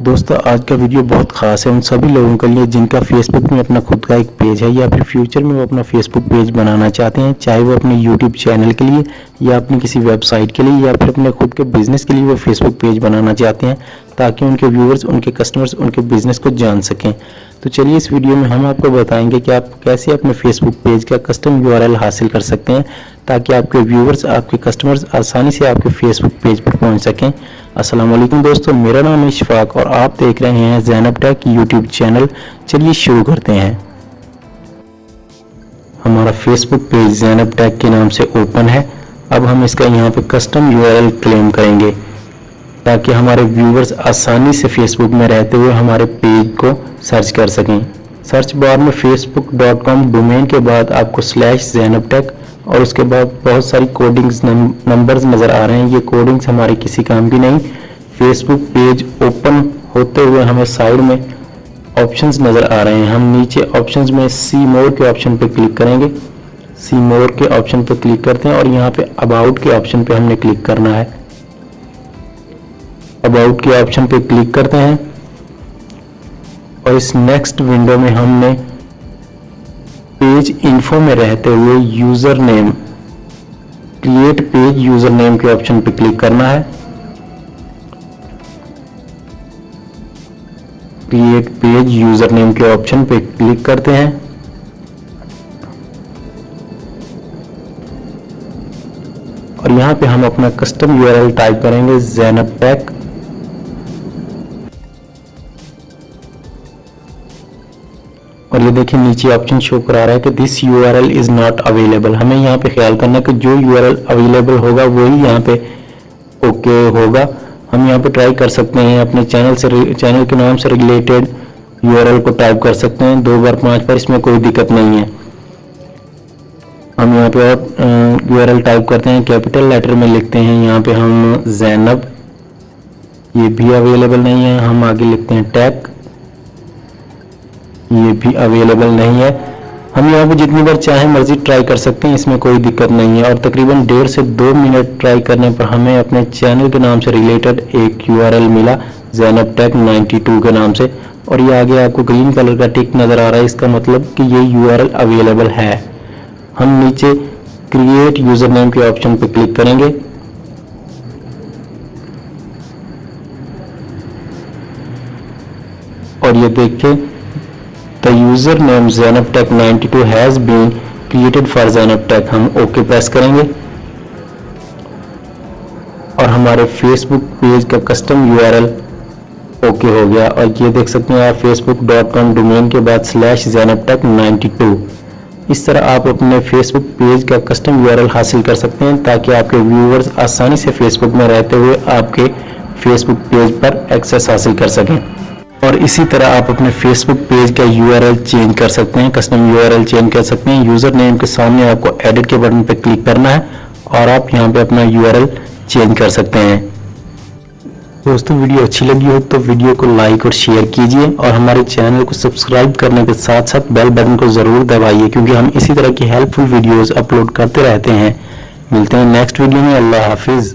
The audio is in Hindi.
दोस्तों आज का वीडियो बहुत ख़ास है उन सभी लोगों के लिए जिनका फेसबुक में अपना खुद का एक पेज है या फिर फ्यूचर में वो अपना फेसबुक पेज बनाना चाहते हैं, चाहे वो अपने यूट्यूब चैनल के लिए या अपनी किसी वेबसाइट के लिए या फिर अपने खुद के बिज़नेस के लिए वो फेसबुक पेज बनाना चाहते हैं ताकि उनके व्यूअर्स, उनके कस्टमर्स उनके बिज़नेस को जान सकें। तो चलिए इस वीडियो में हम आपको बताएंगे कि आप कैसे अपने फेसबुक पेज का कस्टम यूआरएल हासिल कर सकते हैं ताकि आपके व्यूअर्स, आपके कस्टमर्स आसानी से आपके फेसबुक पेज पर पहुंच सकें। अस्सलाम वालेकुम दोस्तों, मेरा नाम है इशफाक और आप देख रहे हैं ज़ैनब टेक यूट्यूब चैनल। चलिए शुरू करते हैं। हमारा फेसबुक पेज ज़ैनब टेक के नाम से ओपन है। अब हम इसका यहाँ पे कस्टम यूआरएल क्लेम करेंगे ताकि हमारे व्यूअर्स आसानी से फेसबुक में रहते हुए हमारे पेज को सर्च कर सकें। सर्च बार में facebook.com डोमेन के बाद आपको /ज़ैनब-टेक और उसके बाद बहुत सारी कोडिंग्स नंबर्स नज़र आ रहे हैं। ये कोडिंग्स हमारे किसी काम की नहीं। फेसबुक पेज ओपन होते हुए हमें साइड में ऑप्शंस नज़र आ रहे हैं। हम नीचे ऑप्शंस में सी मोर के ऑप्शन पर क्लिक करेंगे। सी मोर के ऑप्शन पर क्लिक करते हैं और यहाँ पे अबाउट के ऑप्शन पे हमने क्लिक करना है। अबाउट के ऑप्शन पे क्लिक करते हैं और इस नेक्स्ट विंडो में हमने पेज इन्फो में रहते हुए user name, create page user name के ऑप्शन पे क्लिक करना है। क्रिएट पेज यूजर नेम के ऑप्शन पे क्लिक करते हैं और यहां पे हम अपना कस्टम यूआरएल टाइप करेंगे ज़ैनब टेक। और ये देखिए नीचे ऑप्शन शो करा रहा है कि this URL is not available. हमें यहाँ पे ख्याल करना है कि जो यूआरएल अवेलेबल होगा वही यहाँ पे ओके होगा। हम यहाँ पे ट्राई कर सकते हैं अपने चैनल के नाम से रिलेटेड यूआरएल को टाइप कर सकते हैं 2 बार 5 बार, इसमें कोई दिक्कत नहीं है। हम यहाँ पे और यूआरएल टाइप करते हैं, कैपिटल लेटर में लिखते हैं यहाँ पे हम ज़ैनब, ये भी अवेलेबल नहीं है। हम आगे लिखते हैं टेक, ये भी अवेलेबल नहीं है। हम यहाँ पे जितनी बार चाहे मर्जी ट्राई कर सकते हैं, इसमें कोई दिक्कत नहीं है। और तकरीबन 1.5 से 2 मिनट ट्राई करने पर हमें अपने चैनल के नाम से रिलेटेड एक यूआरएल मिला ज़ैनब टेक 92 के नाम से। और ये आगे आपको ग्रीन कलर का टिक नज़र आ रहा है, इसका मतलब कि ये यूआरएल अवेलेबल है। हम नीचे क्रिएट यूज़र नेम के ऑप्शन पर क्लिक करेंगे और ये देखिए The user name ZainabTech 92 has been created for ZainabTech। हम ओके प्रेस करेंगे और हमारे फेसबुक पेज का कस्टम यूआरएल ओके हो गया। और ये देख सकते हैं आप facebook.com डोमेन के बाद /ज़ैनब-टेक 92। इस तरह आप अपने फेसबुक पेज का कस्टम यूआरएल हासिल कर सकते हैं ताकि आपके व्यूअर्स आसानी से फेसबुक में रहते हुए आपके फेसबुक पेज पर एक्सेस हासिल कर सकें। और इसी तरह आप अपने फेसबुक पेज का यूआरएल चेंज कर सकते हैं, कस्टम यूआरएल चेंज कर सकते हैं। यूज़र नेम के सामने आपको एडिट के बटन पर क्लिक करना है और आप यहां पे अपना यूआरएल चेंज कर सकते हैं। दोस्तों वीडियो अच्छी लगी हो तो वीडियो को लाइक और शेयर कीजिए और हमारे चैनल को सब्सक्राइब करने के साथ साथ बेल बटन को ज़रूर दबाइए क्योंकि हम इसी तरह की हेल्पफुल वीडियोज़ अपलोड करते रहते हैं। मिलते हैं नेक्स्ट वीडियो में। अल्लाह हाफिज़।